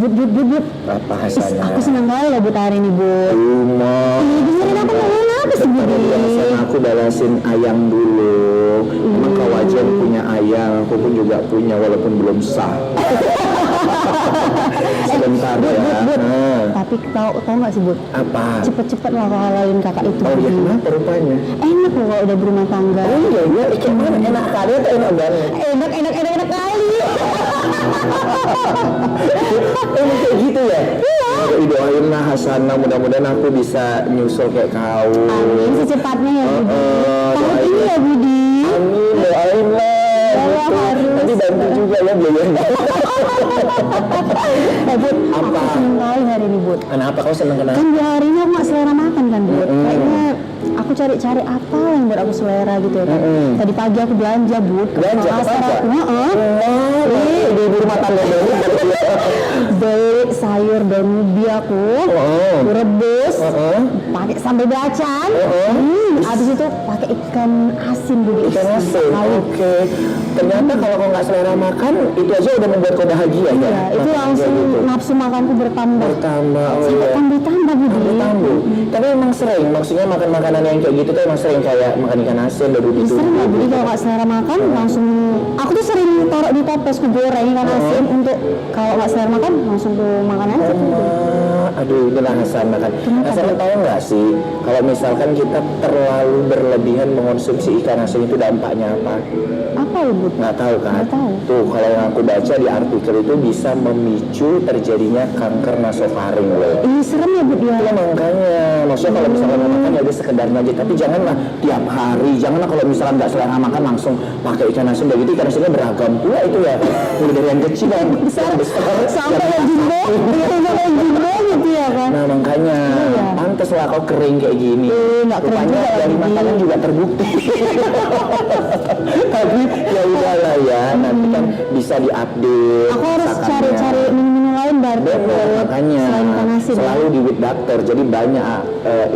Bud. Apa Hasanah? Aku senang kali lah Bud hari ini Bud. Dengerin aku ngomong apa sih Bud? Aku balasin ayang dulu. Emang kau aja yang punya ayang, aku pun juga punya walaupun belum sah. Sebentar ya. Bud. Tapi tahu nggak sih Bud? Apa? Cepet-cepet lah kau halalin kakak itu. Oh iya, kenapa rupanya? Enak loh kalau udah berumah tangga. Oh iya, kayak mana? Enak kali atau enak banget? Enak kali. Emang kayak gitu ya? Iya. Doain lah Hasanah, mudah-mudahan aku bisa nyusul kayak kau. Amin, secepatnya ya Budi. Tahun ini ya Budi. Amin, doain lah. Harus. Nanti bantu juga ya biayanya. Bud, Apa? aku seneng kali hari ini Bud. Kenapa kau seneng kenapa? Kan di hari ini aku nggak selera makan kan Bud. Kayaknya aku cari-cari apa yang buat aku selera gitu ya kan. Tadi pagi aku belanja Bud. Belanja ke pasar? Di rumah tangga dulu. Beli sayur dan ubi aku. Aku rebus. Pakai sambal belacan. Abis itu pakai ikan asin Bud. Ikan asin? Oke. Ternyata kalau kau nggak selera makan, itu aja udah membuat kau bahagia kan? Iya, itu langsung nafsu makanku bertambah. Sampai tambah Budi. Tapi emang sering, maksudnya makan makanan yang kayak gitu tuh emang sering kayak makan ikan asin, dadu itu. Sering ya Budi, kalau nggak selera makan langsung. Aku tuh sering taruh di toples, ku goreng ikan asin untuk kalau nggak selera makan langsung ku makan aja. Aduh, inilah Hasan makan. Hasan tahu nggak sih, kalau misalkan kita terlalu berlebihan mengonsumsi ikan asin itu dampaknya apa? Apa ya Bud? Nggak tahu kan? Nggak tahu. Tuh, kalau yang aku baca di artikel itu bisa memicu terjadinya kanker nasofaring loh. Ini serem ya Bud ya? Ya makanya, maksudnya kalau misalnya mau makan ya udah sekedarnya aja, tapi janganlah tiap hari, janganlah kalau misalnya nggak selera makan langsung pakai ikan asin, begitu ikan asinnya beragam pula itu ya, mulai dari yang kecil yang besar sampai yang jumbo, sampai yang jumbo gitu ya kan? Nah makanya, pantes lah kau kering kayak gini. Nggak kering Rupanya juga dari makanan juga terbukti. Tapi ya udahlah ya, nanti kan bisa diupdate. Aku harus masakannya. cari-cari menu lain baru. Benar, makanya selain ikan asin. selalu di With Doctor, jadi banyak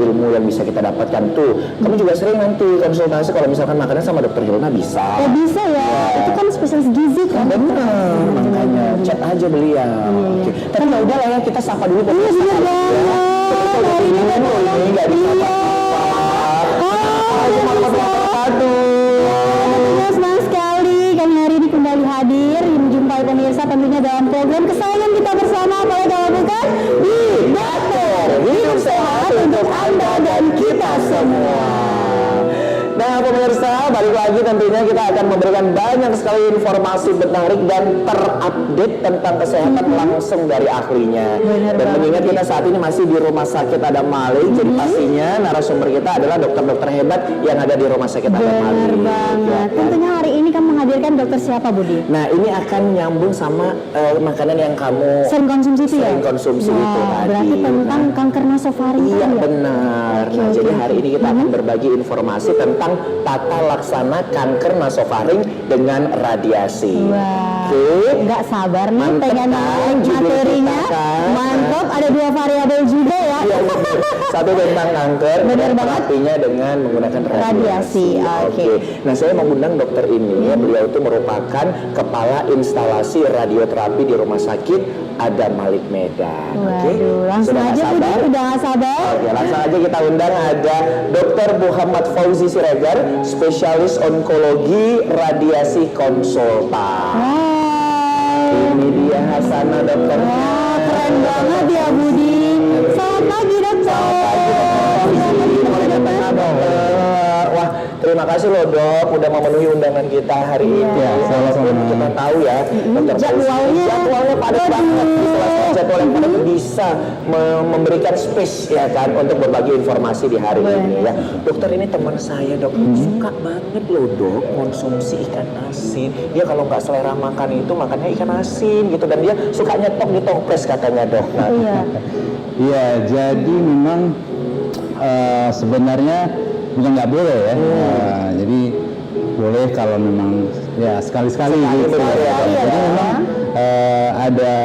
ilmu yang bisa kita dapatkan tuh. Kamu juga sering nanti konsultasi kalau misalkan makanan sama dokter Hilna bisa. Oh bisa ya, itu kan spesialis gizi kan? Benar, makanya chat aja beliau. Oke. Tapi ya udahlah ya, kita sapa dulu. Iya benar banget. Hari ini kan nggak disapa. Senang sekali kami hari ini kembali hadir menjumpai pemirsa tentunya dalam program kesayangan kita bersama, apa kalau bukan di Dokter Hidup Sehat untuk Anda dan kita semua. Nah pemirsa, balik lagi tentunya kita akan memberikan banyak sekali informasi menarik dan terupdate tentang kesehatan langsung dari ahlinya. Dan mengingat kita saat ini masih di Rumah Sakit Adam Malik, jadi pastinya narasumber kita adalah dokter-dokter hebat yang ada di Rumah Sakit Adam Malik. Benar banget. Ya, kan? Tentunya hari ini kamu menghadirkan dokter siapa Budi? Nah ini akan nyambung sama makanan yang kamu Sering konsumsi itu ya? sering konsumsi itu tadi. Berarti tentang kanker nasofaring Iya tadi ya? benar. Oke, Nah oke, jadi oke. hari ini kita akan berbagi informasi tentang tata laksana kanker nasofaring dengan radiasi. Wah, Oke. nggak sabar nih Mantep pengen kan, judul materinya. kita kan. Mantap, ada 2 variabel juga ya. Iya, satu tentang kanker, Benar dan banget. terapinya dengan menggunakan radiasi. Radiasi, oke. Nah saya mengundang dokter ini, beliau itu merupakan kepala instalasi radioterapi di Rumah Sakit Adam Malik Medan. Oke. Waduh, langsung Sudah nggak aja Budi, sabar? udah nggak sabar. Oke, langsung aja kita undang ada Dr. Muhammad Fauzi Siregar, spesialis onkologi radiasi konsultan. Wow, Ini dia Hasanah dokternya. wah keren banget ya Budi. Selamat pagi dokter. Boleh datang dokter. Wah, terima kasih loh dok, udah memenuhi undangan kita hari ini. Ya, sama-sama. Kita tahu ya, dokter Fauzi, jadwalnya padat banget. Di sela-sela jadwal yang padat bisa memberikan space ya kan untuk berbagi informasi di hari ini ya. Dokter ini teman saya dok, suka banget loh dok konsumsi ikan asin. Dia kalau nggak selera makan itu makannya ikan asin gitu, dan dia suka nyetok di toples katanya dok. Nah, Iya. Iya, jadi memang sebenarnya bukan nggak boleh ya. Jadi boleh kalau memang ya sekali-sekali gitu. ya. Jadi memang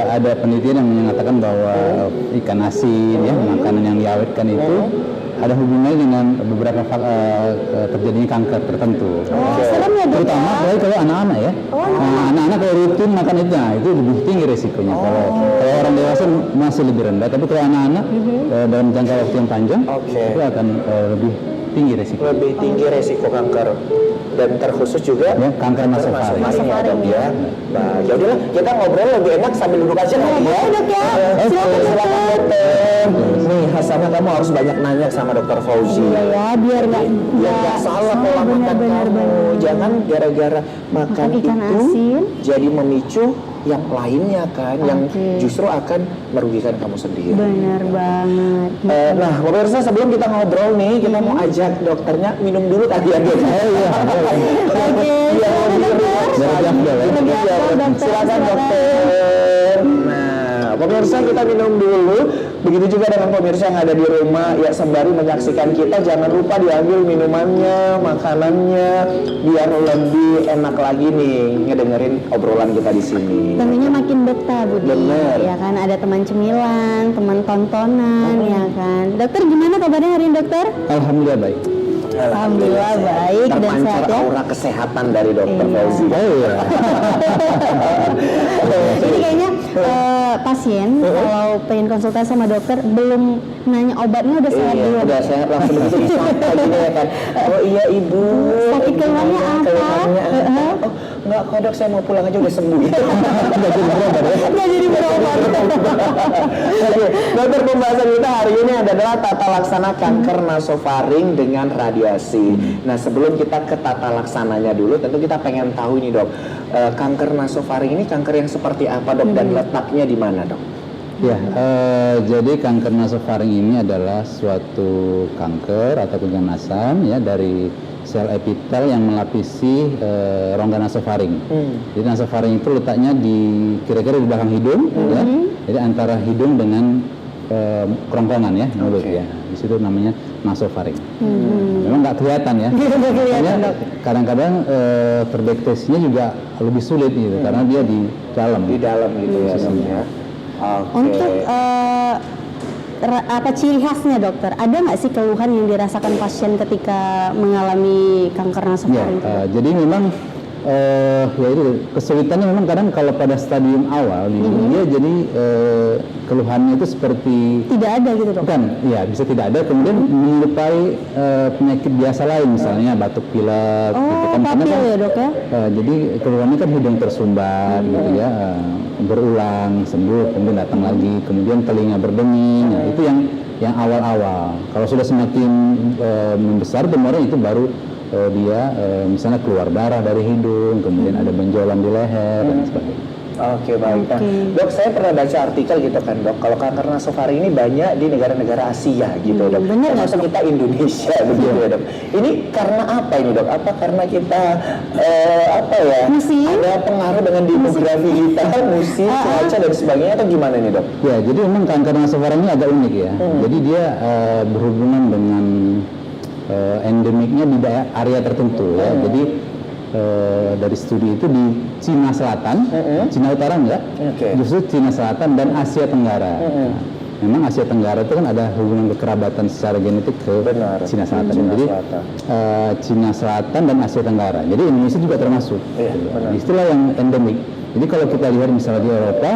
ada penelitian yang mengatakan bahwa ikan asin ya, makanan yang diawetkan itu ada hubungannya dengan beberapa terjadinya kanker tertentu. Serem ya, Dok, Terutama ya? apalagi kalau anak-anak ya. Nah, anak-anak kalau rutin makan itu, nah, itu lebih tinggi resikonya. Kalau orang dewasa masih lebih rendah, tapi kalau anak-anak dalam jangka waktu yang panjang itu akan lebih tinggi resiko. Lebih tinggi resiko kanker. Dan terkhusus juga Ya, kanker nasofaring. ya, Dok, ya. Nah, ya udahlah, kita ngobrol lebih enak sambil duduk aja kali ya. Dok ya. Oke, silakan dokter. Nih, Hasanah kamu harus banyak nanya sama dokter Fauzi. Iya ya, biar nggak Nggak salah pola makan kamu. Jangan gara-gara makan ikan itu asin. jadi memicu yang lainnya kan, yang Oke. justru akan merugikan kamu sendiri. benar banget. Nah, pemirsa, sebelum kita ngobrol nih, kita mau ajak dokternya minum dulu tadi ya, Dok. Oke, Iya, silakan, dokter. Lebih afdol, dokter. Silakan, dokter. Nah, pemirsa, kita minum dulu. Begitu juga dengan pemirsa yang ada di rumah, ya sembari menyaksikan kita, jangan lupa diambil minumannya, makanannya, biar lebih enak lagi nih ngedengerin obrolan kita di sini. Tentunya makin betah, Budi. Bener. Ya kan, ada teman cemilan, teman tontonan, ya kan. Dokter, gimana kabarnya hari ini, dokter? Alhamdulillah baik. Alhamdulillah baik dan Terpancar sehat ya. aura kesehatan dari dokter Iya. Fauzi. Oh iya. Jadi kayaknya pasien kalau pengen konsultasi sama dokter belum nanya obatnya udah sehat Iya, dulu. udah sehat langsung begitu disapa gini ya kan. Oh iya ibu. Sakit keluhannya gimana? apa? Keluhannya apa? Oh enggak kok dok, saya mau pulang aja udah sembuh. Nggak jadi berobat. Oke, dokter, pembahasan kita hari ini adalah tata laksana kanker nasofaring dengan radiasi. Nah, sebelum kita ke tata laksananya dulu, tentu kita pengen tahu ini dok, kanker nasofaring ini kanker yang seperti apa dok, dan letaknya di mana dok? Ya, jadi kanker nasofaring ini adalah suatu kanker atau keganasan ya dari sel epitel yang melapisi rongga nasofaring. Jadi nasofaring itu letaknya di kira-kira di belakang hidung, ya. Jadi antara hidung dengan kerongkongan ya, mulut ya. Di situ namanya nasofaring. Memang nggak kelihatan ya. Makanya kadang-kadang terdeteksinya juga lebih sulit gitu karena dia di dalam. Di dalam gitu ya dok ya. Oke. Untuk apa ciri khasnya dokter? Ada nggak sih keluhan yang dirasakan pasien ketika mengalami kanker Ya, nasofaring? jadi memang ya itu kesulitannya memang kadang kalau pada stadium awal dia jadi keluhannya itu seperti Tidak ada gitu dok? bukan, ya bisa tidak ada kemudian menyerupai penyakit biasa lain misalnya batuk pilek gitu Oh, kan. Karena papil kan, ya dok ya? jadi keluhannya kan hidung tersumbat gitu ya, berulang sembuh kemudian datang lagi, kemudian telinga berdenging, nah, itu yang awal-awal. Kalau sudah semakin membesar tumornya itu baru dia misalnya keluar darah dari hidung, kemudian ada benjolan di leher dan sebagainya. Oke, baik. Nah, Oke. dok, saya pernah baca artikel gitu kan dok, kalau kanker nasofaring ini banyak di negara-negara Asia gitu dok. bener nggak, Termasuk kita Indonesia begitu ya dok. Ini karena apa ini dok? Apa karena kita apa ya? Musim? Ada pengaruh dengan demografi kita, musim, cuaca dan sebagainya, atau gimana nih dok? Ya, jadi memang kanker nasofaring ini agak unik ya. Jadi dia berhubungan dengan endemiknya di area tertentu ya. Jadi dari studi itu di Cina Selatan, Cina Utara enggak, justru Cina Selatan dan Asia Tenggara. Nah, memang Asia Tenggara itu kan ada hubungan kekerabatan secara genetik ke Cina Selatan. Jadi Cina Selatan dan Asia Tenggara. Jadi Indonesia juga termasuk. Istilah yang endemik. Jadi kalau kita lihat misalnya di Eropa,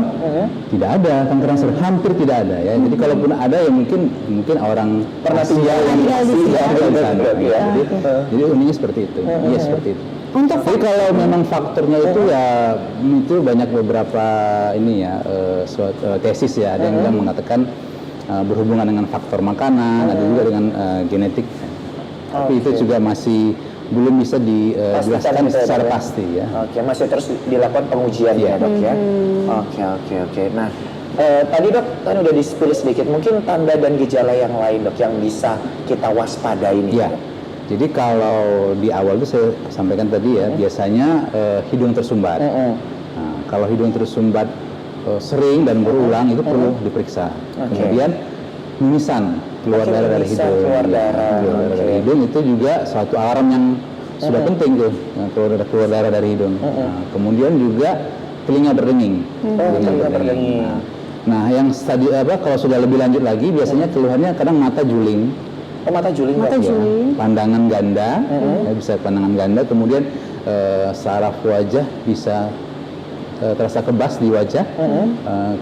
tidak ada kanker nasofaring, hampir tidak ada ya. Jadi kalaupun ada ya mungkin orang Pernah Asia tinggal yang di Asia, jadi uniknya seperti itu. Iya seperti itu. Untuk Tapi kalau memang faktornya itu ya itu banyak beberapa ini ya tesis ya, ada yang bilang mengatakan berhubungan dengan faktor makanan, ada juga dengan genetik. Tapi itu juga masih belum bisa dijelaskan secara pasti ya. Oke, masih terus dilakukan pengujian ya dok ya. Oke. Nah, tadi dok kan udah di-spill sedikit, mungkin tanda dan gejala yang lain dok yang bisa kita waspadai nih. Ya. Jadi kalau di awal itu saya sampaikan tadi ya, biasanya hidung tersumbat. Nah, kalau hidung tersumbat sering dan berulang itu perlu diperiksa. Kemudian mimisan, keluar darah dari hidung. Keluar darah dari hidung itu juga suatu alarm yang sudah penting tuh, keluar darah dari hidung. Nah, kemudian juga telinga berdenging. Telinga berdenging. Nah, yang kalau sudah lebih lanjut lagi biasanya keluhannya kadang mata juling. Oh, mata juling. Mata Dok, ya? juling. Pandangan ganda, ya, bisa pandangan ganda, kemudian saraf wajah bisa terasa kebas di wajah,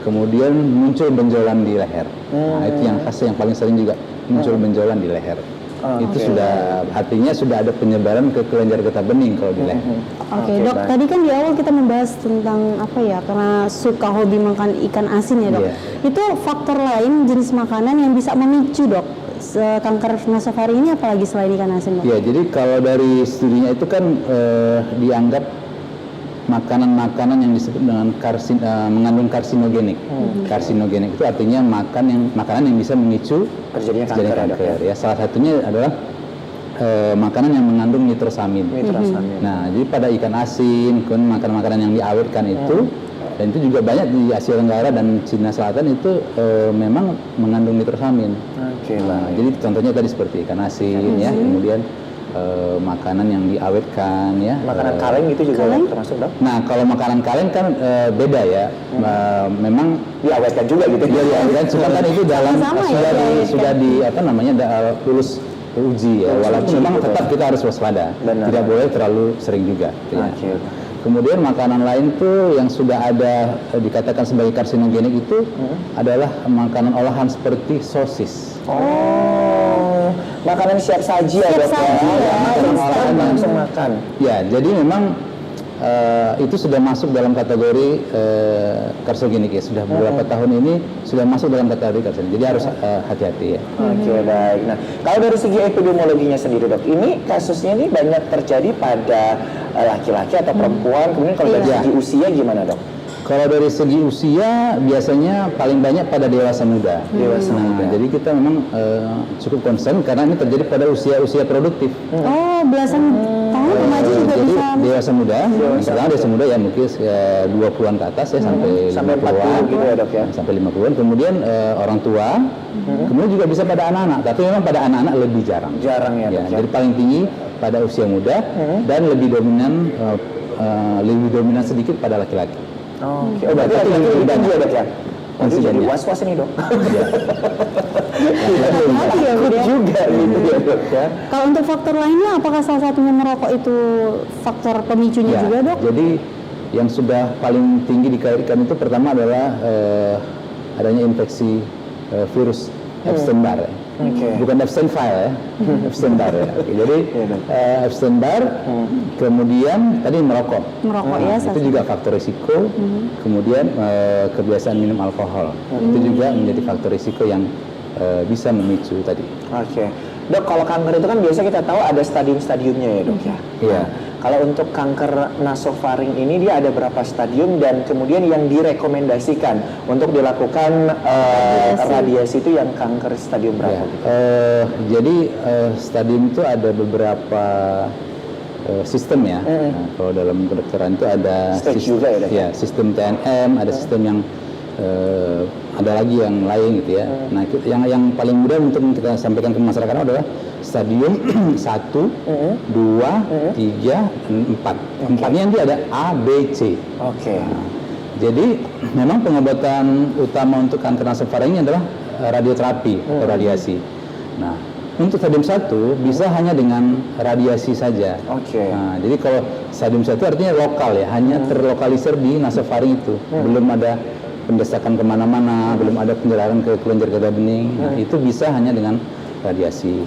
kemudian muncul benjolan di leher. Nah, itu yang khas, yang paling sering juga muncul benjolan di leher. Itu sudah, artinya sudah ada penyebaran ke kelenjar getah bening kalau di leher. Oke, Dok, tadi kan di awal kita membahas tentang apa ya, karena suka hobi makan ikan asin ya, Dok. Iya. Itu faktor lain jenis makanan yang bisa memicu, Dok, kanker nasofaring ini, apalagi selain ikan asin, Dok? Ya, jadi kalau dari studinya itu kan dianggap makanan-makanan yang disebut dengan mengandung karsinogenik. Karsinogenik itu artinya makanan yang bisa memicu Terjadinya terjadinya kanker, kanker. Ya, salah satunya adalah makanan yang mengandung nitrosamin. Nah, jadi pada ikan asin, kemudian makanan-makanan yang diawetkan itu, dan itu juga banyak di Asia Tenggara dan Cina Selatan itu memang mengandung nitrosamin. Nah, jadi contohnya tadi seperti ikan asin, ya, kemudian makanan yang diawetkan, ya. Makanan kaleng itu juga termasuk, Dok? Nah, kalau makanan kaleng kan beda ya. Memang Diawetkan juga gitu. dia diawetkan, cuma kan itu dalam Sama-sama ya, sudah diawetkan. sudah di apa namanya lulus uji ya. Walaupun memang tetap kita harus waspada. Benar. Tidak boleh terlalu sering juga. Ya. Oke. Kemudian makanan lain tuh yang sudah ada dikatakan sebagai karsinogenik itu adalah makanan olahan seperti sosis. Oh, makanan siap saji ya, Dok? saji, ya. Orang langsung makan. Ya, jadi memang itu sudah masuk dalam kategori karsogenik ya. Sudah beberapa tahun ini sudah masuk dalam kategori karsogenik. Jadi harus hati-hati ya. Oke, baik. Nah, kalau dari segi epidemiologinya sendiri, Dok, ini kasusnya ini banyak terjadi pada laki-laki atau perempuan. Kemudian kalau dari segi usia gimana, Dok? Kalau dari segi usia biasanya paling banyak pada dewasa muda. Jadi kita memang cukup concern karena ini terjadi pada usia produktif. Oh, belasan tahun remaja juga Jadi bisa. dewasa muda, pertama dewasa muda ya mungkin 20-an ke atas ya sampai 40 gitu ya, Dok, ya? Sampai 50-an. Kemudian orang tua, kemudian juga bisa pada anak-anak. Tapi memang pada anak-anak lebih jarang. Jarang ya, Dok, ya? Jadi paling tinggi pada usia muda dan lebih dominan sedikit pada laki-laki. Oke. Oh, berarti laki-laki lebih tinggi ya, Dok, ya? Waduh, jadi was-was ini, Dok. Hati ya, Bu, ya. Juga gitu ya, Dok, ya? Kalau untuk faktor lainnya, apakah salah satunya merokok itu faktor pemicunya Ya, juga, Dok? jadi yang sudah paling tinggi dikaitkan itu pertama adalah adanya infeksi virus Epstein-Barr. Bukan Epstein-File ya, Epstein-Barr ya. Jadi Epstein-Barr, kemudian tadi merokok. Merokok ya, Itu juga faktor risiko. Kemudian kebiasaan minum alkohol, itu juga menjadi faktor risiko yang bisa memicu tadi. Oke. Dok, kalau kanker itu kan biasa kita tahu ada stadium-stadiumnya ya, Dok, ya? Iya. Kalau untuk kanker nasofaring ini dia ada berapa stadium dan kemudian yang direkomendasikan untuk dilakukan radiasi itu yang kanker stadium berapa? Gitu? Jadi stadium itu ada beberapa sistem ya. Nah, kalau dalam kedokteran itu ada Stage juga ya, Dok? ya, sistem TNM, ada sistem yang ada lagi yang lain gitu ya. Nah, yang paling mudah untuk kita sampaikan ke masyarakat adalah stadium 1, 2, 3, 4. Empatnya nanti ada A, B, C. Oke. Nah, jadi memang pengobatan utama untuk kanker nasofaring ini adalah radioterapi atau radiasi. Nah, untuk stadium 1 bisa hanya dengan radiasi saja. Oke. Nah, jadi kalau stadium 1 artinya lokal ya, hanya terlokalisir di nasofaring itu. Belum ada pendesakan kemana-mana, belum ada penjarahan ke kelenjar getah bening. Nah, itu bisa hanya dengan radiasi.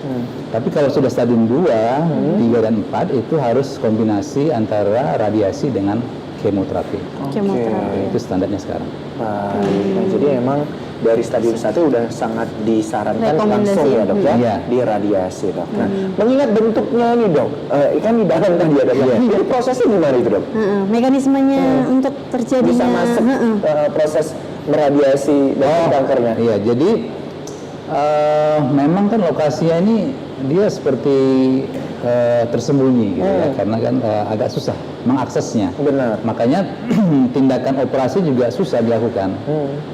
Tapi kalau sudah stadium 2, 3 dan 4 itu harus kombinasi antara radiasi dengan kemoterapi. Kemoterapi. Itu standarnya sekarang. Baik. Nah, jadi emang dari stadium 1 udah sangat disarankan Rekomendasi. langsung ya, Dok, ya? Iya. Di radiasi, Dok. Nah, mengingat bentuknya ini, Dok, kan di dalam tadi ya, Dok. Jadi prosesnya gimana itu, Dok? Mekanismenya untuk terjadinya Bisa masuk proses meradiasi dan kankernya? Iya, jadi memang kan lokasinya ini dia seperti tersembunyi gitu ya, karena kan agak susah mengaksesnya. Benar. Makanya tindakan operasi juga susah dilakukan.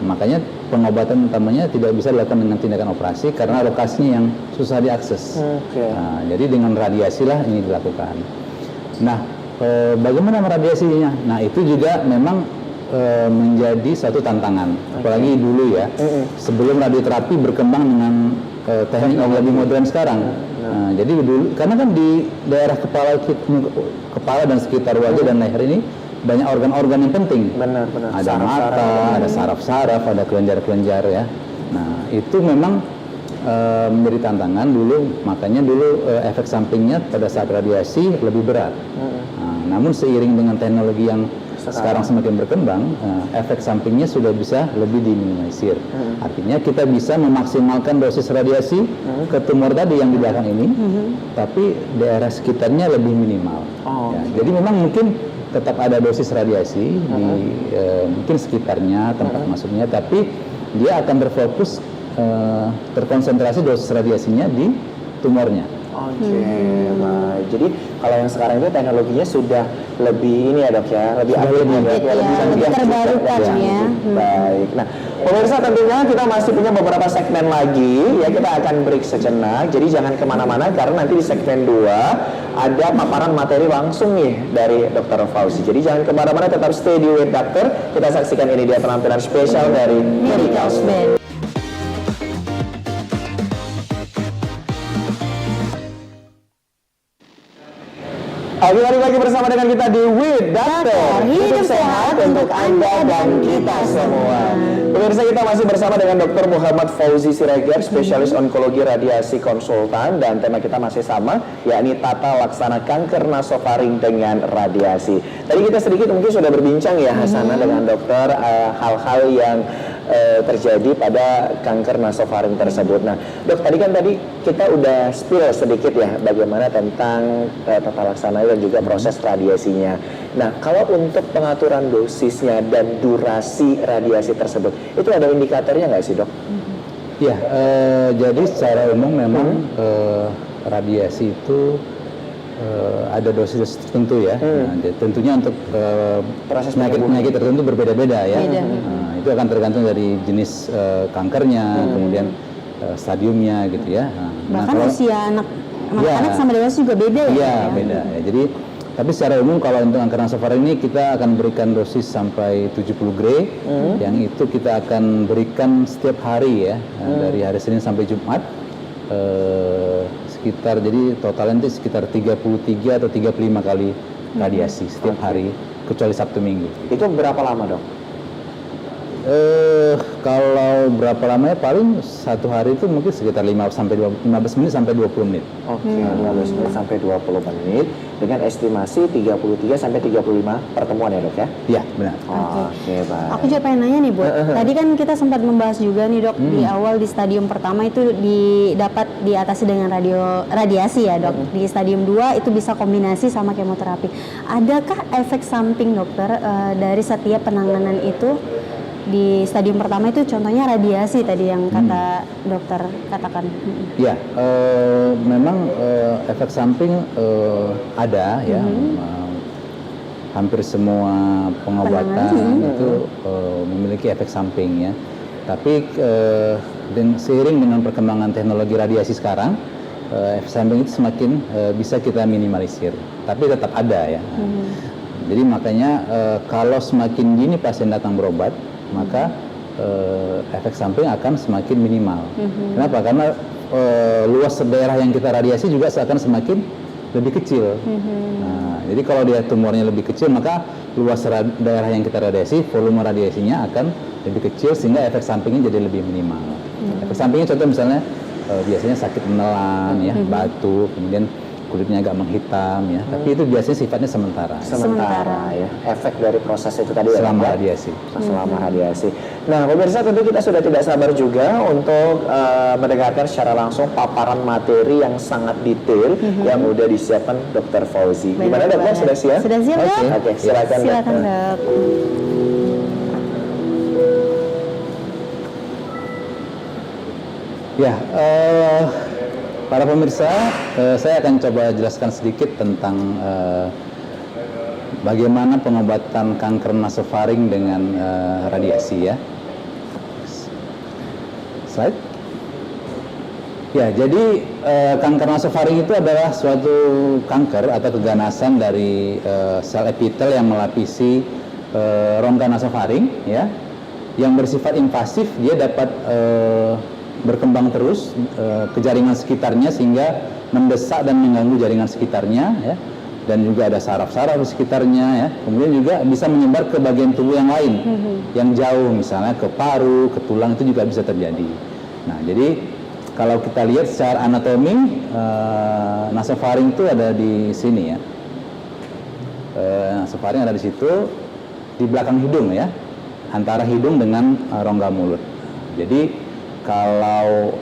Makanya pengobatan utamanya tidak bisa dilakukan dengan tindakan operasi karena lokasinya yang susah diakses. Nah, jadi dengan radiasi lah ini dilakukan. Nah, bagaimana meradiasinya? Nah, itu juga memang menjadi satu tantangan, apalagi dulu ya. Sebelum radioterapi berkembang dengan teknik yang lebih modern sekarang. Nah, jadi dulu karena kan di daerah kepala dan sekitar wajah dan leher ini banyak organ-organ yang penting. Benar. Ada mata, ada saraf-saraf, ada kelenjar-kelenjar ya. Nah, itu memang menjadi tantangan dulu, makanya dulu efek sampingnya pada saat radiasi lebih berat. Nah, namun seiring dengan teknologi yang sekarang semakin berkembang, efek sampingnya sudah bisa lebih diminimalisir. Artinya kita bisa memaksimalkan dosis radiasi ke tumor tadi yang di belakang ini, tapi daerah sekitarnya lebih minimal. Ya, jadi memang mungkin tetap ada dosis radiasi di mungkin sekitarnya tempat masuknya, tapi dia akan berfokus terkonsentrasi dosis radiasinya di tumornya. Oke, baik. Jadi kalau yang sekarang itu teknologinya sudah lebih ini ya dok ya, lebih update ya, lebih terbarukan ya. Baik. Nah, pemirsa tentunya kita masih punya beberapa segmen lagi ya, kita akan break sejenak. Jadi jangan kemana-mana karena nanti di segmen 2 ada paparan materi langsung nih dari Dr. Fauzi. Jadi jangan kemana-mana, tetap stay di With Doctor. Kita saksikan ini dia penampilan spesial dari Medical Band. Oke, balik lagi bersama dengan kita di With Doctor. Hidup sehat untuk Anda dan kita semua. Pemirsa, kita masih bersama dengan Dr. Muhammad Fauzi Siregar, spesialis onkologi radiasi konsultan, dan tema kita masih sama, yakni tata laksana kanker nasofaring dengan radiasi. Tadi kita sedikit mungkin sudah berbincang ya Hasana dengan dokter hal-hal yang terjadi pada kanker nasofaring tersebut. Nah, dok, tadi kita udah spill sedikit ya bagaimana tentang tata laksana dan juga proses radiasinya. Nah, kalau untuk pengaturan dosisnya dan durasi radiasi tersebut, itu ada indikatornya nggak sih dok? Ya, jadi secara umum memang radiasi itu ada dosis tertentu ya. Nah, tentunya untuk Proses penyakit tertentu berbeda-beda ya. Nah, itu akan tergantung dari jenis kankernya, kemudian stadiumnya gitu ya. Nah, Bahkan usia anak sama dewasa juga beda ya? Iya, beda ya. Jadi tapi secara umum kalau untuk kanker nasofaring ini kita akan berikan dosis sampai 70 gray, yang itu kita akan berikan setiap hari ya, dari hari Senin sampai Jumat. Sekitar jadi totalnya itu sekitar 33 atau 35 kali radiasi setiap hari kecuali Sabtu Minggu. Itu berapa lama dok? Kalau berapa lamanya paling satu hari itu mungkin sekitar 15 menit sampai 20 menit. Oke, 15 menit sampai 20 menit dengan estimasi 33 sampai 35 pertemuan ya dok ya? Iya, benar. Oke, baik. Aku juga pengen nanya nih, Bu. Tadi kan kita sempat membahas juga nih, Dok, di awal di stadium pertama itu dapat diatasi dengan radiasi ya, Dok. Di stadium 2 itu bisa kombinasi sama kemoterapi. Adakah efek samping, Dokter, dari setiap penanganan itu? Di stadium pertama itu contohnya radiasi tadi yang kata dokter katakan. Ya, memang efek samping ada ya. Hampir semua pengobatan itu memiliki efek samping ya. Tapi seiring dengan perkembangan teknologi radiasi sekarang, efek samping itu semakin bisa kita minimalisir. Tapi tetap ada ya. Jadi makanya kalau semakin dini pasien datang berobat, maka efek samping akan semakin minimal. Kenapa? Karena luas daerah yang kita radiasi juga akan semakin lebih kecil. Nah, jadi kalau dia tumornya lebih kecil, maka luas daerah yang kita radiasi, volume radiasinya akan lebih kecil sehingga efek sampingnya jadi lebih minimal. Efek sampingnya contoh misalnya biasanya sakit menelan, ya, batuk, kemudian kulitnya agak menghitam ya, tapi itu biasanya sifatnya sementara ya, efek dari proses itu tadi selama ya, radiasi. Selama radiasi. Nah, pemirsa, tentu kita sudah tidak sabar juga untuk mendengarkan secara langsung paparan materi yang sangat detail yang udah disiapkan Dr. Fauzi. Gimana dokter, sudah siap? Sudah siap, Dok? Oke, silakan Dok. Ya, para pemirsa, saya akan coba jelaskan sedikit tentang bagaimana pengobatan kanker nasofaring dengan radiasi ya. Slide. Ya, jadi kanker nasofaring itu adalah suatu kanker atau keganasan dari sel epitel yang melapisi rongga nasofaring ya, yang bersifat invasif. Dia dapat berkembang terus ke jaringan sekitarnya sehingga mendesak dan mengganggu jaringan sekitarnya ya. Dan juga ada saraf-saraf di sekitarnya ya. Kemudian juga bisa menyebar ke bagian tubuh yang lain yang jauh, misalnya ke paru, ke tulang, itu juga bisa terjadi. Nah, jadi kalau kita lihat secara anatomi, nasofaring itu ada di sini ya. Nasofaring ada di situ, di belakang hidung ya, antara hidung dengan rongga mulut. Jadi kalau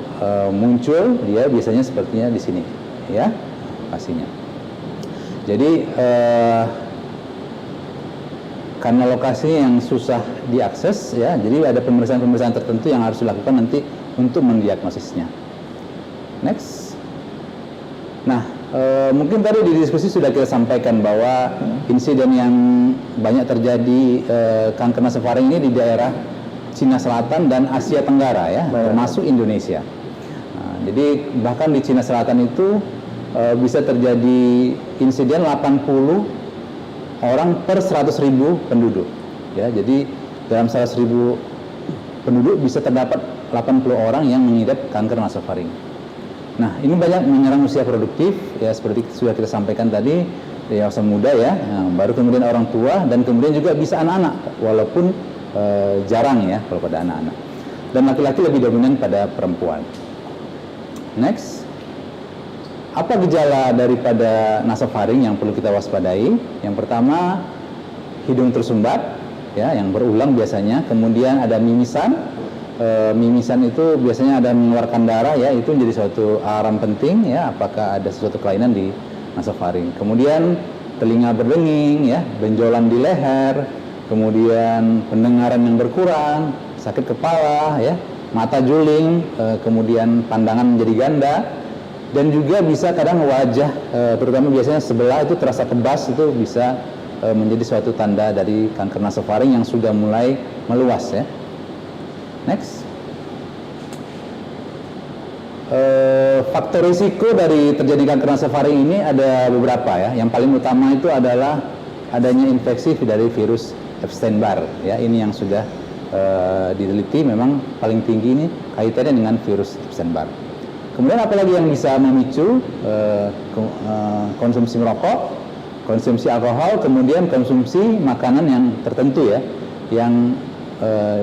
muncul dia biasanya sepertinya di sini ya lokasinya. Jadi karena lokasinya yang susah diakses ya, jadi ada pemeriksaan-pemeriksaan tertentu yang harus dilakukan nanti untuk mendiagnosisnya. Next. Nah, mungkin tadi di diskusi sudah kita sampaikan bahwa insiden yang banyak terjadi kanker nasofaring ini di daerah Cina Selatan dan Asia Tenggara ya, termasuk Indonesia. Nah, jadi bahkan di Cina Selatan itu bisa terjadi insiden 80 orang per 100.000 penduduk ya. Jadi dalam 100.000 penduduk bisa terdapat 80 orang yang mengidap kanker nasofaring. Nah, ini banyak menyerang usia produktif ya, seperti sudah kita sampaikan tadi, dewasa muda ya, baru kemudian orang tua, dan kemudian juga bisa anak-anak walaupun jarang ya kalau pada anak-anak, dan laki-laki lebih dominan pada perempuan. Next. Apa gejala daripada nasofaring yang perlu kita waspadai? Yang pertama, hidung tersumbat, ya, yang berulang biasanya. Kemudian ada mimisan. Mimisan itu biasanya ada mengeluarkan darah, ya, itu menjadi suatu alarm penting, ya, apakah ada sesuatu kelainan di nasofaring. Kemudian telinga berdenging, ya, benjolan di leher. Kemudian pendengaran yang berkurang, sakit kepala, ya, mata juling, kemudian pandangan menjadi ganda. Dan juga bisa kadang wajah, terutama biasanya sebelah itu terasa kebas, itu bisa menjadi suatu tanda dari kanker nasofaring yang sudah mulai meluas ya. Next. Faktor risiko dari terjadi kanker nasofaring ini ada beberapa ya. Yang paling utama itu adalah adanya infeksi dari virus Epstein-Barr ya. Ini yang sudah diteliti, memang paling tinggi ini kaitannya dengan virus Epstein-Barr. Kemudian apalagi yang bisa memicu konsumsi merokok, konsumsi alkohol, kemudian konsumsi makanan yang tertentu ya, yang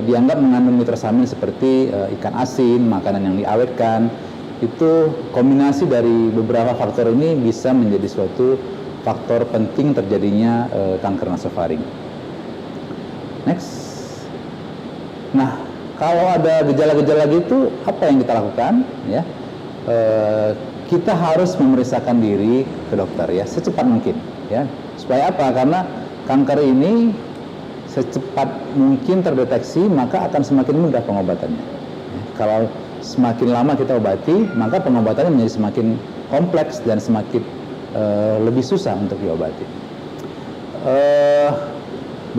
dianggap mengandung nitrosamin seperti ikan asin, makanan yang diawetkan. Itu kombinasi dari beberapa faktor ini bisa menjadi suatu faktor penting terjadinya kanker nasofaring. Next. Nah, kalau ada gejala-gejala gitu, apa yang kita lakukan ya? Kita harus memeriksakan diri ke dokter ya secepat mungkin ya. Supaya apa? Karena kanker ini secepat mungkin terdeteksi, maka akan semakin mudah pengobatannya ya. Kalau semakin lama kita obati, maka pengobatannya menjadi semakin kompleks dan semakin lebih susah untuk diobati.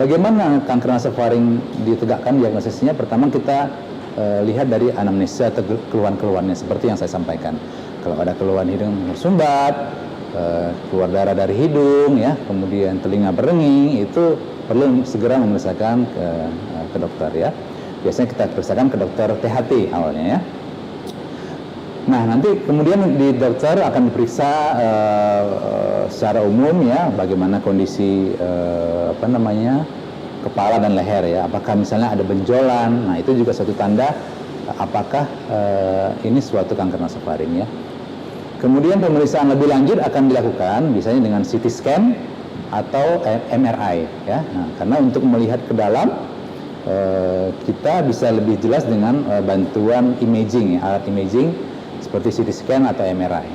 Bagaimana kanker nasofaring ditegakkan diagnosisnya? Pertama kita lihat dari anamnesa atau keluhan-keluhannya seperti yang saya sampaikan. Kalau ada keluhan hidung bersumbat, keluar darah dari hidung, ya, kemudian telinga berdenging, itu perlu segera memeriksakan ke dokter ya. Biasanya kita periksakan ke dokter THT awalnya ya. Nah, nanti kemudian di dokter akan diperiksa secara umum ya, bagaimana kondisi kepala dan leher ya, apakah misalnya ada benjolan. Nah, itu juga suatu tanda apakah ini suatu kanker nasofaring ya. Kemudian pemeriksaan lebih lanjut akan dilakukan biasanya dengan CT scan atau MRI ya. Nah, karena untuk melihat ke dalam kita bisa lebih jelas dengan bantuan imaging ya, alat imaging seperti CT scan atau MRI.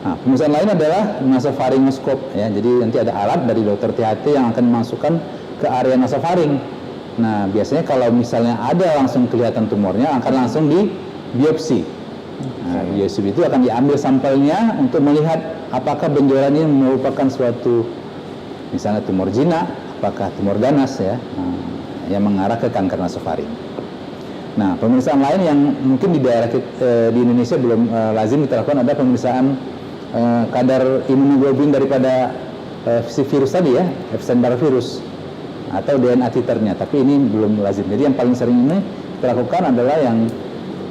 Nah, pemeriksaan lain adalah nasofaringoskop ya. Jadi nanti ada alat dari dokter THT yang akan memasukkan ke area nasofaring. Nah, biasanya kalau misalnya ada langsung kelihatan tumornya, akan langsung di biopsi. Nah, biopsi itu akan diambil sampelnya untuk melihat apakah benjolan ini merupakan suatu misalnya tumor jinak, apakah tumor ganas ya, yang mengarah ke kanker nasofaring. Nah, pemeriksaan lain yang mungkin di daerah di Indonesia belum lazim kita lakukan ada pemeriksaan kadar imunoglobulin daripada si virus tadi ya, Epstein-Barr virus, atau DNA titernya, tapi ini belum lazim. Jadi yang paling sering ini kita lakukan adalah yang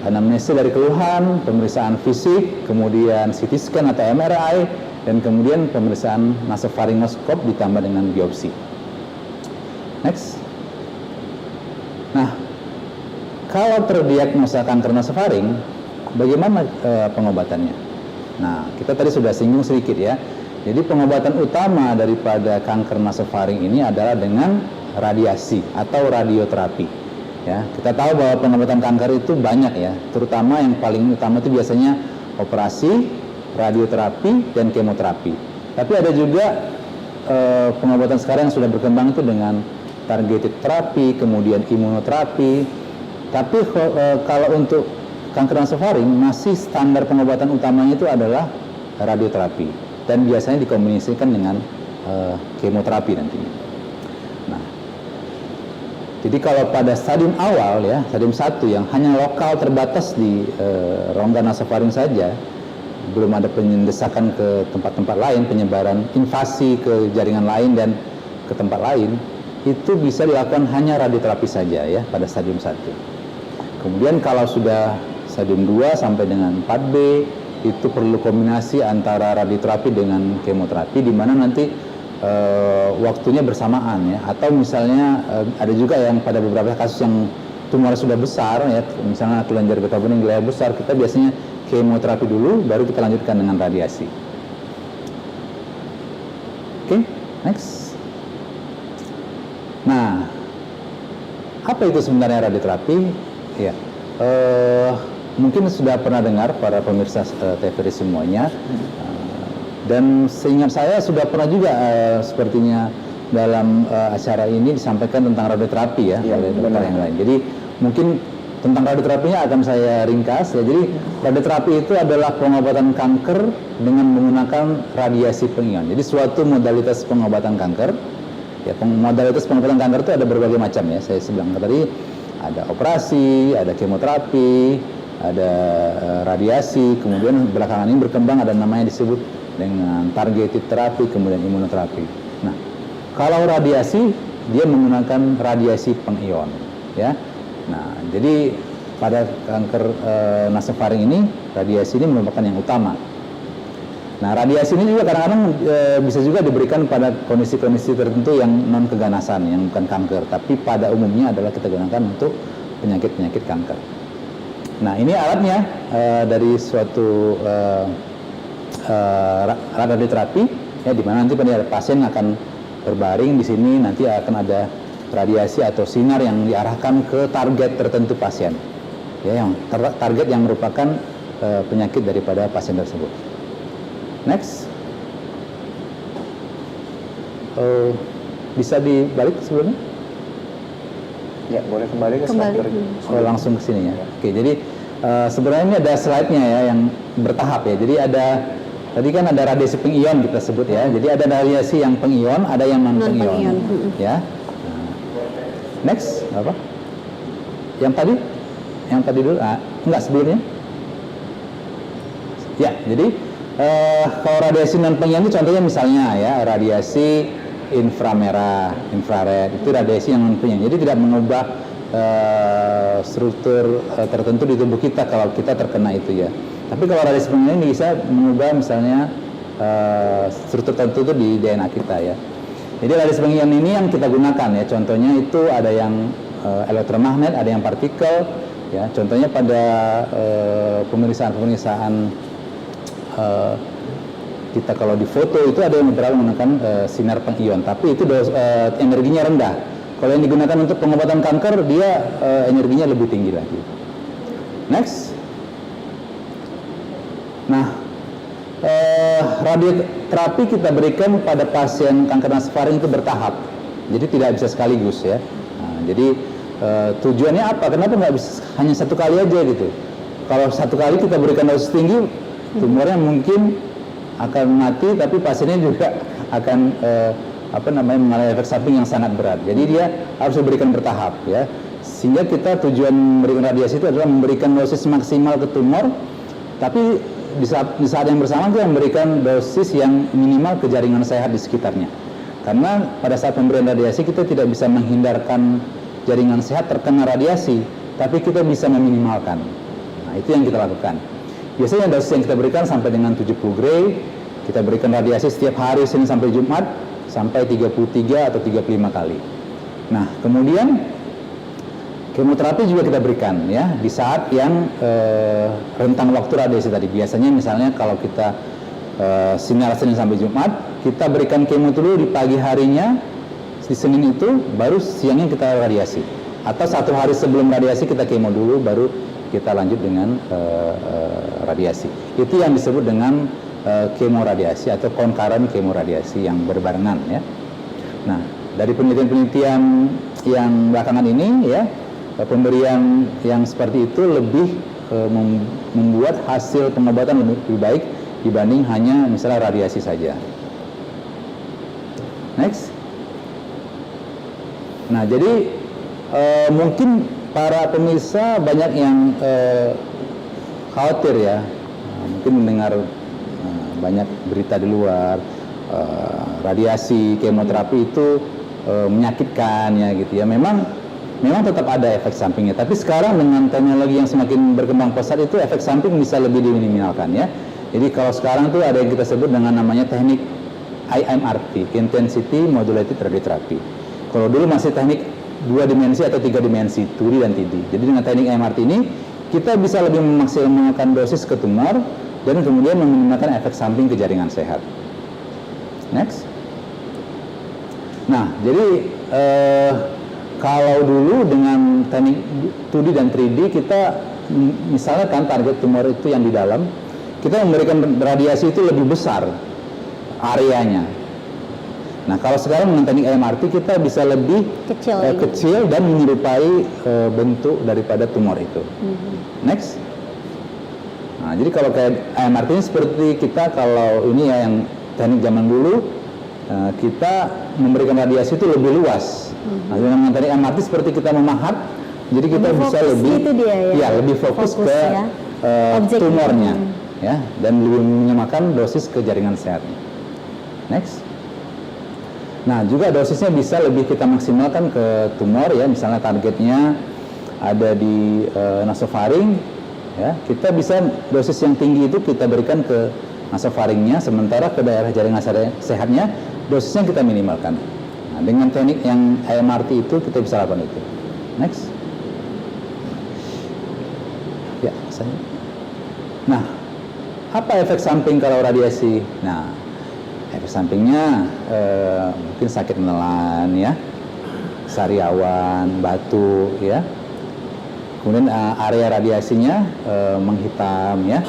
anamnesa dari keluhan, pemeriksaan fisik, kemudian CT scan atau MRI, dan kemudian pemeriksaan nasofaringoskop ditambah dengan biopsi. Next. Nah, kalau terdiagnosa kanker nasofaring, bagaimana pengobatannya? Nah, kita tadi sudah singgung sedikit ya. Jadi pengobatan utama daripada kanker nasofaring ini adalah dengan radiasi atau radioterapi. Ya, kita tahu bahwa pengobatan kanker itu banyak ya, terutama yang paling utama itu biasanya operasi, radioterapi, dan kemoterapi. Tapi ada juga pengobatan sekarang yang sudah berkembang itu dengan targeted terapi, kemudian imunoterapi. Tapi kalau untuk kanker nasofaring masih standar pengobatan utamanya itu adalah radioterapi dan biasanya dikombinasikan dengan kemoterapi nantinya. Nah, jadi kalau pada stadium awal ya, stadium 1 yang hanya lokal terbatas di rongga nasofaring saja, belum ada pendesakan ke tempat-tempat lain, penyebaran invasi ke jaringan lain dan ke tempat lain, itu bisa dilakukan hanya radioterapi saja ya pada stadium 1. Kemudian kalau sudah stadium 2 sampai dengan 4B, itu perlu kombinasi antara radioterapi dengan kemoterapi, di mana nanti waktunya bersamaan ya, atau misalnya ada juga yang pada beberapa kasus yang tumornya sudah besar ya, misalnya kelenjar getah bening glea besar, kita biasanya kemoterapi dulu, baru kita lanjutkan dengan radiasi. Oke, next. Nah, apa itu sebenarnya radioterapi? Ya, mungkin sudah pernah dengar para pemirsa TVRI semuanya. Dan seingat saya sudah pernah juga sepertinya dalam acara ini disampaikan tentang radioterapi ya, oleh dokter yang lain. Jadi mungkin tentang radioterapinya akan saya ringkas ya. Jadi radioterapi itu adalah pengobatan kanker dengan menggunakan radiasi pengion. Jadi suatu modalitas pengobatan kanker. Ya, modalitas pengobatan kanker itu ada berbagai macam ya. Saya bilang tadi ada operasi, ada kemoterapi, ada radiasi, kemudian belakangan ini berkembang ada namanya disebut dengan targeted terapi, kemudian imunoterapi. Nah, kalau radiasi dia menggunakan radiasi pengion, ya. Nah, jadi pada kanker nasofaring ini radiasi ini merupakan yang utama. Nah, radiasi ini juga kadang-kadang bisa juga diberikan pada kondisi-kondisi tertentu yang non keganasan, yang bukan kanker, tapi pada umumnya adalah kita gunakan untuk penyakit-penyakit kanker. Nah, ini alatnya dari suatu radioterapi ya, di mana nanti pada pasien akan berbaring di sini, nanti akan ada radiasi atau sinar yang diarahkan ke target tertentu pasien ya, yang target yang merupakan penyakit daripada pasien tersebut. Next. Bisa dibalik sebelumnya? Ya, boleh kembali ke slide. Oh, langsung ke sini ya. Oke, jadi sebenarnya ini ada slide-nya ya yang bertahap ya. Jadi ada tadi kan ada radiasi pengion kita sebut ya. Jadi ada radiasi yang pengion, ada yang non pengion. Ya. Next, apa? Yang tadi? Yang tadi dulu? Enggak, sebelumnya. Ya, jadi kalau radiasi non pengion itu contohnya misalnya ya, radiasi inframerah, infrared, itu radiasi yang non pengion. Jadi tidak mengubah struktur tertentu di tubuh kita kalau kita terkena itu ya. Tapi kalau radiasi pengion ini bisa mengubah misalnya struktur tertentu di DNA kita ya. Jadi radiasi pengion ini yang kita gunakan ya. Contohnya itu ada yang elektromagnet, ada yang partikel ya. Contohnya pada pemeriksaan kita kalau di foto itu ada yang beberapa menggunakan sinar pengion, tapi itu energinya rendah. Kalau yang digunakan untuk pengobatan kanker dia energinya lebih tinggi lagi. Next. Nah, radioterapi kita berikan pada pasien kanker nasofaring itu bertahap, jadi tidak bisa sekaligus ya. Nah, jadi tujuannya apa? Kenapa nggak bisa hanya satu kali aja gitu? Kalau satu kali kita berikan dosis tinggi, tumornya mungkin akan mati, tapi pasiennya juga akan mengalami efek samping yang sangat berat. Jadi dia harus diberikan bertahap ya. Sehingga kita tujuan memberikan radiasi itu adalah memberikan dosis maksimal ke tumor, tapi di saat yang bersamaan kita memberikan dosis yang minimal ke jaringan sehat di sekitarnya. Karena pada saat pemberian radiasi kita tidak bisa menghindarkan jaringan sehat terkena radiasi, tapi kita bisa meminimalkan. itu yang kita lakukan. Biasanya dosis yang kita berikan sampai dengan 70 gray. Kita berikan radiasi setiap hari Senin sampai Jumat sampai 33 atau 35 kali. Nah, kemudian kemoterapi juga kita berikan ya di saat yang rentang waktu radiasi tadi. Biasanya misalnya kalau kita sinar Senin sampai Jumat, kita berikan kemo dulu di pagi harinya, di Senin itu, baru siangnya kita radiasi. Atau satu hari sebelum radiasi kita kemo dulu, baru kita lanjut dengan radiasi. Itu yang disebut dengan kemoradiasi atau concurrent kemoradiasi yang berbarengan ya. Nah, dari penelitian-penelitian yang belakangan ini ya, pemberian yang seperti itu lebih membuat hasil pengobatan lebih baik dibanding hanya misalnya radiasi saja. Next. Nah, jadi mungkin para pemirsa banyak yang khawatir ya, mungkin mendengar banyak berita di luar, radiasi, kemoterapi itu menyakitkan ya gitu ya. Memang tetap ada efek sampingnya, tapi sekarang dengan teknologi yang semakin berkembang pesat itu efek samping bisa lebih diminimalkan ya. Jadi kalau sekarang tuh ada yang kita sebut dengan namanya teknik IMRT, Intensity Modulated Radiotherapy. Kalau dulu masih teknik 2 dimensi atau 3 dimensi, 2D dan 3D. Jadi dengan teknik IMRT ini kita bisa lebih memaksimalkan dosis ke tumor dan kemudian meminimalkan efek samping ke jaringan sehat. Next. Nah, jadi kalau dulu dengan teknik 2D dan 3D kita misalnya kan target tumor itu yang di dalam, kita memberikan radiasi itu lebih besar areanya. Nah, kalau sekarang dengan teknik IMRT kita bisa lebih kecil dan menyerupai bentuk daripada tumor itu. Next. Nah, jadi kalau kayak IMRT ini seperti kita kalau ini ya yang teknik zaman dulu kita memberikan radiasi itu lebih luas. Nah, dengan teknik IMRT seperti kita memahat, jadi kita bisa lebih lebih fokus ke tumornya ya, dan lebih menyamakan dosis ke jaringan sehatnya. Next. Nah, juga dosisnya bisa lebih kita maksimalkan ke tumor ya, misalnya targetnya ada di nasofaring ya, kita bisa dosis yang tinggi itu kita berikan ke nasofaringnya, sementara ke daerah jaringan sehatnya dosisnya kita minimalkan. Nah, dengan teknik yang IMRT itu kita bisa lakukan itu. Next. Ya, saya. Nah, apa efek samping kalau radiasi? Nah, efek sampingnya mungkin sakit menelan ya, sariawan, batuk ya. Kemudian area radiasinya menghitam ya.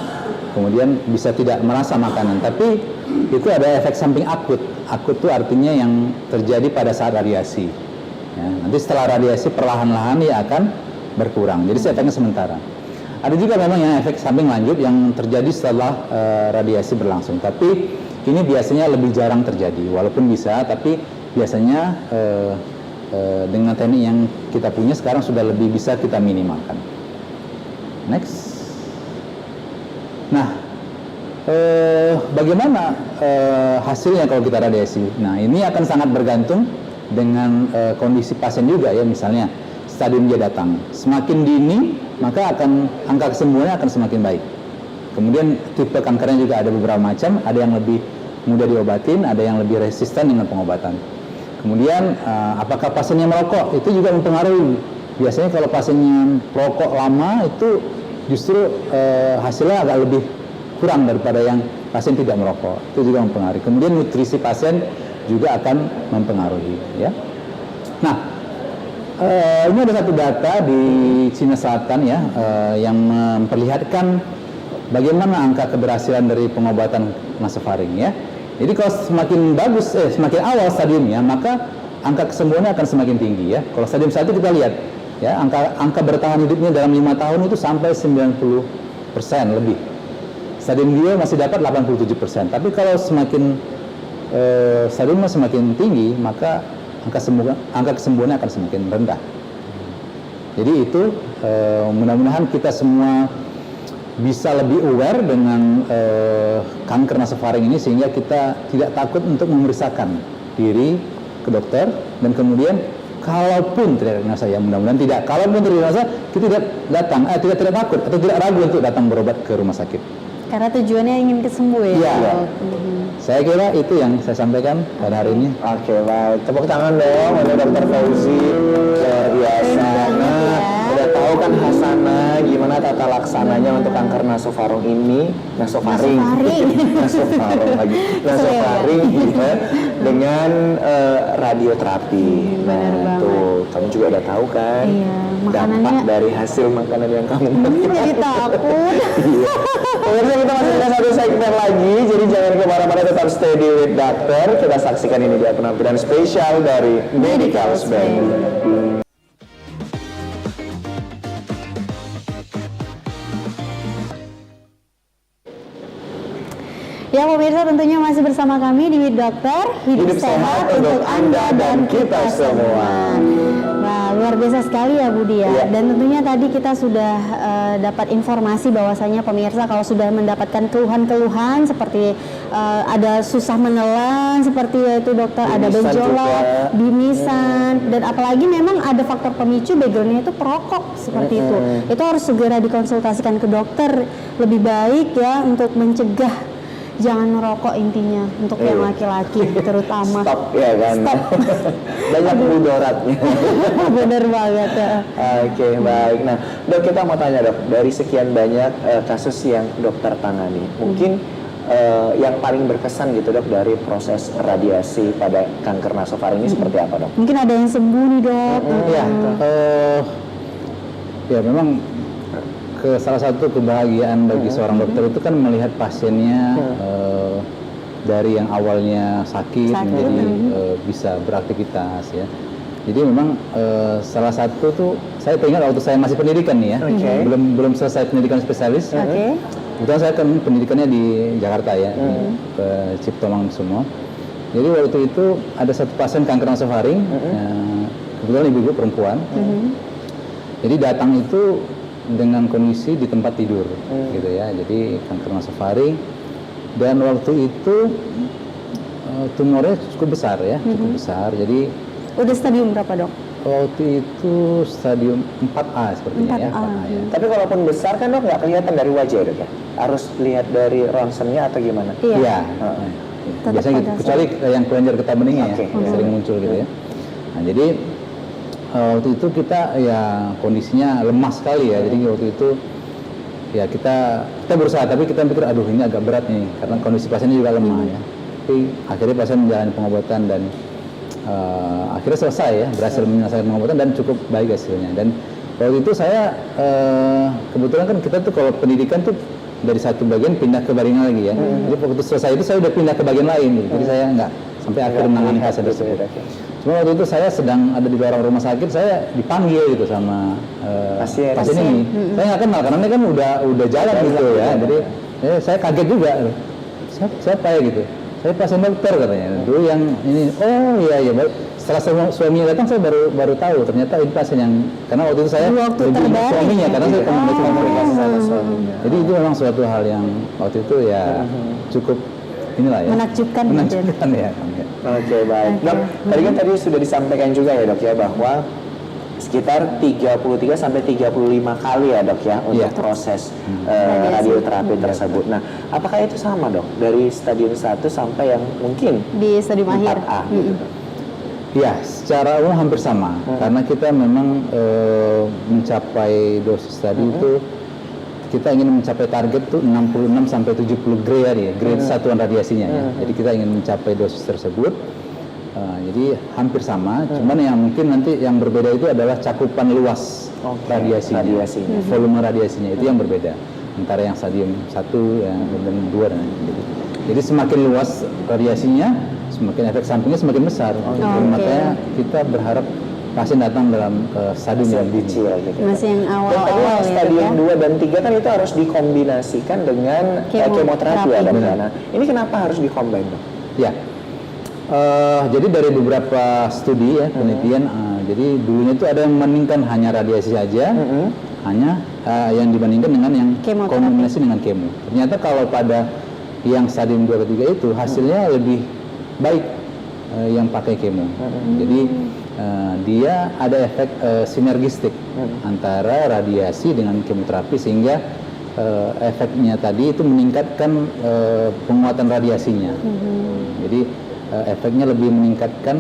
Kemudian bisa tidak merasa makanan, tapi itu ada efek samping akut. Akut itu artinya yang terjadi pada saat radiasi. Ya, nanti setelah radiasi perlahan-lahan dia akan berkurang. Jadi efeknya sementara. Ada juga memang yang efek samping lanjut yang terjadi setelah radiasi berlangsung. Tapi ini biasanya lebih jarang terjadi. Walaupun bisa, tapi biasanya dengan teknik yang kita punya sekarang sudah lebih bisa kita minimalkan. Next. Nah, bagaimana hasilnya kalau kita radiasi? Nah, ini akan sangat bergantung dengan kondisi pasien juga ya. Misalnya stadium dia datang semakin dini, maka angka kesembuhannya akan semakin baik. Kemudian tipe kankernya juga ada beberapa macam, ada yang lebih mudah diobatin, ada yang lebih resisten dengan pengobatan. Kemudian apakah pasiennya merokok? Itu juga mempengaruhi. Biasanya kalau pasiennya perokok lama itu justru hasilnya agak lebih kurang daripada yang pasien tidak merokok. Itu juga mempengaruhi. Kemudian nutrisi pasien juga akan mempengaruhi ya. Nah, ini ada satu data di Cina Selatan ya, yang memperlihatkan bagaimana angka keberhasilan dari pengobatan nasofaring ya. Jadi kalau semakin bagus, semakin awal stadiumnya, maka angka kesembuhannya akan semakin tinggi ya. Kalau stadium 1 kita lihat ya, angka bertahan hidupnya dalam 5 tahun itu sampai 90% lebih. Stadium 2 masih dapat 87%. Tapi kalau semakin stadiumnya semakin tinggi, maka angka kesembuhannya akan semakin rendah. Jadi itu mudah-mudahan kita semua bisa lebih aware dengan kanker nasofaring ini, sehingga kita tidak takut untuk memeriksakan diri ke dokter, dan kemudian kalaupun tidak diagnosa, ya mudah-mudahan tidak, kalaupun terdiagnosa, kita tidak takut atau tidak ragu untuk datang berobat ke rumah sakit. Karena tujuannya ingin kesembuh ya. Iya. Saya kira itu yang saya sampaikan pada hari ini. Oke, baik. Tepuk tangan dong untuk Dokter Fauzi. Luar biasa. Nah, udah tahu kan Hasanah gimana tata laksananya untuk kanker nasofaring ini, nasofaring lagi, nasofaring ya, dengan radioterapi. Nah, tuh kamu juga udah tahu kan dampak dari hasil makanan yang kamu makan. Jadi takut. Pemirsa, kita masih ada satu segmen lagi, jadi jangan kemana-mana, tetap stay di with Doctor. Kita saksikan ini dia penampilan spesial dari Medical Band. Ya pemirsa, tentunya masih bersama kami di With Dokter, hidup sehat untuk Anda dan kita semua. Wah, luar biasa sekali ya Budi ya. Dan tentunya tadi kita sudah dapat informasi bahwasanya pemirsa kalau sudah mendapatkan keluhan-keluhan seperti ada susah menelan, seperti yaitu dokter, ada benjolan, bimisan, dan apalagi memang ada faktor pemicu backgroundnya itu perokok seperti itu harus segera dikonsultasikan ke dokter, lebih baik ya untuk mencegah. Jangan merokok intinya untuk yang laki-laki terutama. Stop ya kan. Stop. Banyak mudaratnya. Bener banget ya. Oke, baik. Nah, Dok, kita mau tanya Dok, dari sekian banyak kasus yang dokter tangani, mungkin yang paling berkesan gitu Dok dari proses radiasi pada kanker nasofaring ini seperti apa Dok? Mungkin ada yang sembuh nih Dok. Ya memang salah satu kebahagiaan bagi seorang dokter itu kan melihat pasiennya dari yang awalnya sakit menjadi bisa beraktivitas ya. Jadi memang salah satu tuh saya teringat waktu saya masih pendidikan nih ya, belum selesai pendidikan spesialis. Kebetulan saya kan pendidikannya di Jakarta ya, ke Cipto Mangunkusumo. Jadi waktu itu ada satu pasien kanker nasofaring, kebetulan ibu perempuan. Jadi datang itu dengan kondisi di tempat tidur gitu ya, jadi kanker nasofaring, dan waktu itu tumornya cukup besar ya, cukup besar. Jadi udah stadium berapa Dok? waktu itu stadium 4A sepertinya 4A. 4A ya. Tapi kalaupun besar kan Dok nggak kelihatan dari wajah Dok ya, harus lihat dari ronsennya atau gimana? Iya. Biasanya gitu, kecuali yang kelenjar getah beningnya ya, sering muncul gitu ya. Nah jadi waktu itu kita ya kondisinya lemah sekali ya, jadi waktu itu ya kita berusaha, tapi kita pikir aduh ini agak berat nih karena kondisi pasiennya juga lemah ya. Tapi akhirnya pasien menjalani pengobatan dan akhirnya selesai ya, berhasil menyelesaikan pengobatan dan cukup baik hasilnya. Dan waktu itu saya kebetulan kan kita tuh kalau pendidikan tuh dari satu bagian pindah ke bagian lagi ya. Jadi waktu selesai itu saya udah pindah ke bagian lain gitu. Jadi saya nggak sampai akhir menangani pasien tersebut. Cuma waktu itu saya sedang ada di lorong rumah sakit, saya dipanggil gitu sama pasien ini. Saya nggak kenal karena ini kan udah jalan gitu ya. Jadi saya kaget juga. Siapa ya gitu? Saya pasien dokter katanya. Dulu yang ini, oh iya baik. Setelah suaminya datang saya baru tahu ternyata ini pasien yang, karena waktu itu saya lebih suaminya karena saya komunikasi sama suaminya. Jadi itu memang suatu hal yang waktu itu ya cukup inilah ya. Menakjubkan ya. Oke, baik. Dok, tadi sudah disampaikan juga ya Dok ya bahwa sekitar 33 sampai 35 kali ya Dok ya untuk proses radioterapi tersebut. Nah, apakah itu sama Dok dari stadium 1 sampai yang mungkin di stadium akhir? 4A gitu? Ya, secara umum hampir sama karena kita memang mencapai dosis tadi itu kita ingin mencapai target tuh 66 sampai 70 grade satuan radiasinya ya. Jadi kita ingin mencapai dosis tersebut. Jadi hampir sama, cuman yang mungkin nanti yang berbeda itu adalah cakupan luas radiasinya. Volume radiasinya itu yang berbeda antara yang stadium 1 dan 2 dan jadi semakin luas radiasinya, semakin efek sampingnya semakin besar. Makanya kita berharap pasien datang dalam stadium yang kecil gitu. Masih yang awal-awal ya. Stadium 2 dan 3 kan itu harus dikombinasikan dengan kemoterapi ya Dok. Nah, ini kenapa harus dikombin Dok? Ya. Jadi dari beberapa studi ya penelitian, jadi dulunya itu ada yang membandingkan hanya radiasi saja, hanya yang dibandingkan dengan yang kombinasi dengan kemo. Ternyata kalau pada yang stadium 2 ke 3 itu hasilnya lebih baik yang pakai kemo. Jadi dia ada efek sinergistik antara radiasi dengan kemoterapi, sehingga efeknya tadi itu meningkatkan penguatan radiasinya. Jadi efeknya lebih meningkatkan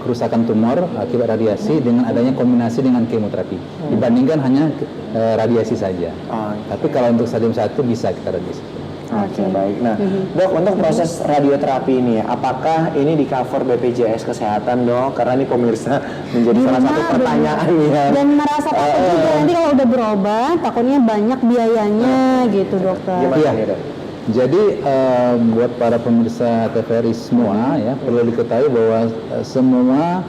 kerusakan tumor akibat radiasi dengan adanya kombinasi dengan kemoterapi dibandingkan hanya radiasi saja. Tapi kalau untuk stadium 1 bisa kita radiasi. Oke, baik. Nah, Dok, untuk proses radioterapi ini ya, apakah ini di cover BPJS Kesehatan, Dok? Karena ini pemirsa menjadi salah satu pertanyaan ya. Dan merasa takut juga nanti kalau udah berobat, takutnya banyak biayanya gitu, dokter. Gimana Iya. nih, Dok? Jadi buat para pemirsa TVRI semua ya, perlu diketahui bahwa semua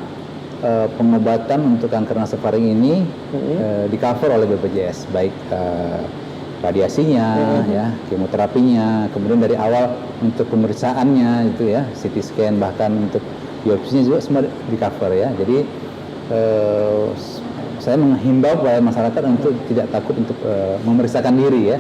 pengobatan untuk kanker nasofaring ini di cover oleh BPJS, baik radiasinya, ya, kemoterapinya, kemudian dari awal untuk pemeriksaannya itu ya, CT scan, bahkan untuk biopsinya juga semua di cover ya. Jadi saya menghimbau kepada masyarakat untuk tidak takut untuk memeriksakan diri ya,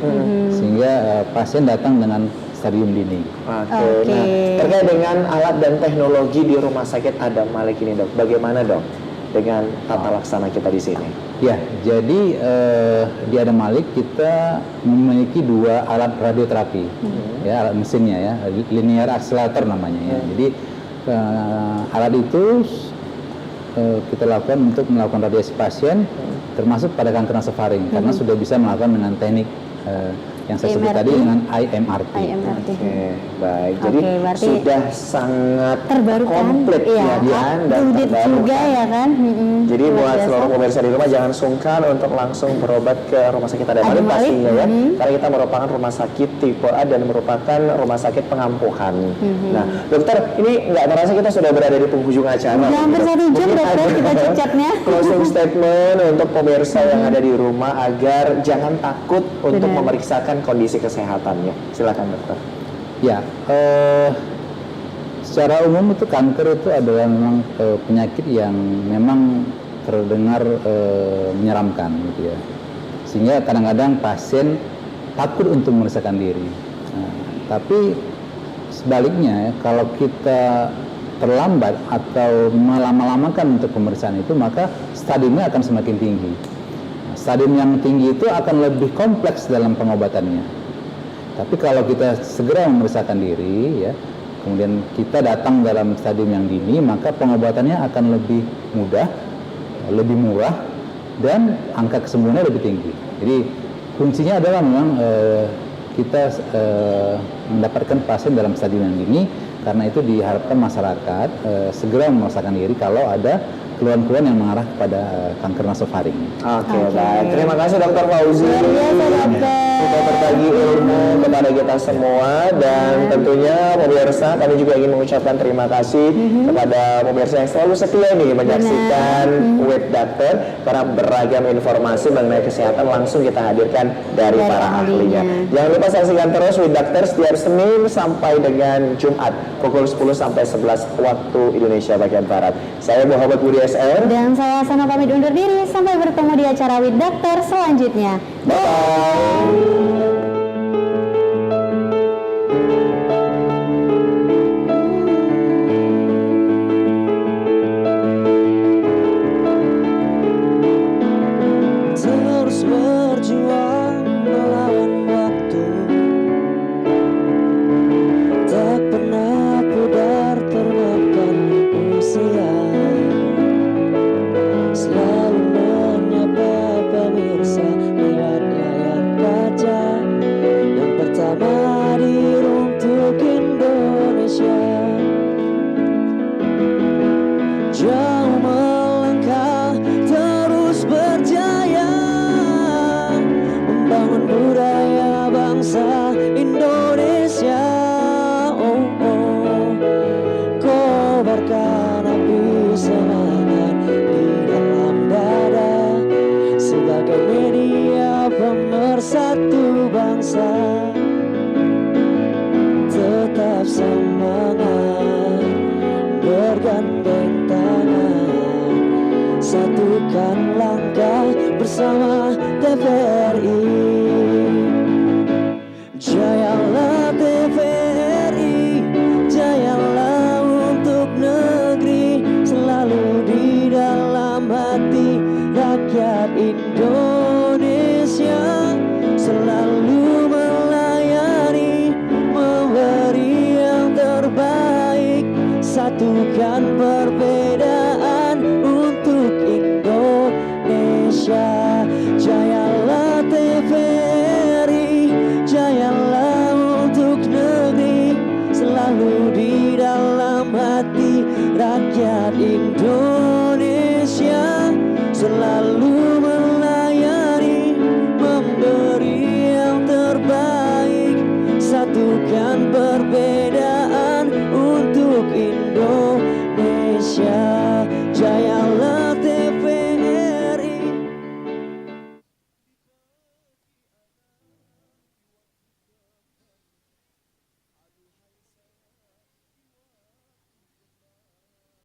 sehingga pasien datang dengan stadium dini. Oke. Nah, terkait dengan alat dan teknologi di Rumah Sakit Adam Malik ini, Dok, bagaimana, Dok, dengan tata laksana kita di sini? Ya, jadi di Adam Malik kita memiliki 2 alat radioterapi, ya, alat mesinnya ya, linear accelerator namanya ya. Jadi alat itu kita lakukan untuk melakukan radiasi pasien, termasuk pada kanker nasofaring, karena sudah bisa melakukan dengan teknik yang saya sebut tadi dengan IMRT. Oke, baik. Jadi Oke, berarti sudah sangat terbarukan, komplit iya, ya kan, dan update terbarukan. juga ya kan. Jadi Luar buat biasa. seluruh pemirsa di rumah jangan sungkan untuk langsung berobat ke Rumah Sakit Adam Malik pastinya ya, karena kita merupakan rumah sakit tipe A dan merupakan rumah sakit pengampuhan. Nah, dokter, ini nggak terasa kita sudah berada di penghujung acara. Udah hampir 1 jam, Mungkin dokter, ada kita cicatnya. closing statement untuk pemirsa yang ada di rumah agar jangan takut untuk Benar. memeriksakan kondisi kesehatannya. Silakan, dokter. Ya, secara umum itu kanker itu adalah memang penyakit yang memang terdengar menyeramkan gitu ya, sehingga kadang-kadang pasien takut untuk memeriksakan diri. Tapi sebaliknya ya, kalau kita terlambat atau melama-lamakan untuk pemeriksaan itu, maka stadiumnya akan semakin tinggi. Stadium yang tinggi itu akan lebih kompleks dalam pengobatannya. Tapi kalau kita segera memeriksakan diri ya, kemudian kita datang dalam stadium yang dini, maka pengobatannya akan lebih mudah, lebih murah, dan angka kesembuhannya lebih tinggi. Jadi kuncinya adalah memang kita mendapatkan pasien dalam stadium yang dini, karena itu diharapkan masyarakat segera memeriksakan diri kalau ada keluhan-keluhan yang mengarah kepada kanker nasofaring. Oke, baik. Terima kasih, Dokter Fauzi. Luar biasa, dokter. Sudah berbagi ilmu kepada kita semua, dan tentunya pemirsa, kami juga ingin mengucapkan terima kasih kepada pemirsa yang selalu setia nih menyaksikan With Doctor, karena beragam informasi mengenai kesehatan langsung kita hadirkan dari para ahlinya. Jangan lupa saksikan terus With Doctor setiap Senin sampai dengan Jumat pukul 10 sampai 11 waktu Indonesia bagian Barat. Saya Muhammad Budi SR. Dan saya Sana pamit undur diri, sampai bertemu di acara With Doctor selanjutnya. Bye-bye. Terus berjuang melawan waktu, tak pernah pudar termakan usia. Selalu menyapa pemirsa lewat layar kaca, yang pertama untuk Indonesia. Jauh melangkah terus berjaya, membangun budaya bangsa Indonesia. Oh, oh. Kobarkan api semangat di dalam dada, sebagai media pemersatu bangsa. Tetap semangat, bergandeng tangan, satukan langkah bersama TVRI. Jayalah TVRI, jayalah untuk negeri, selalu di dan perbedaan untuk Indonesia. Jayalah TVRI, jayalah untuk negeri, selalu di dalam hati rakyat Indonesia.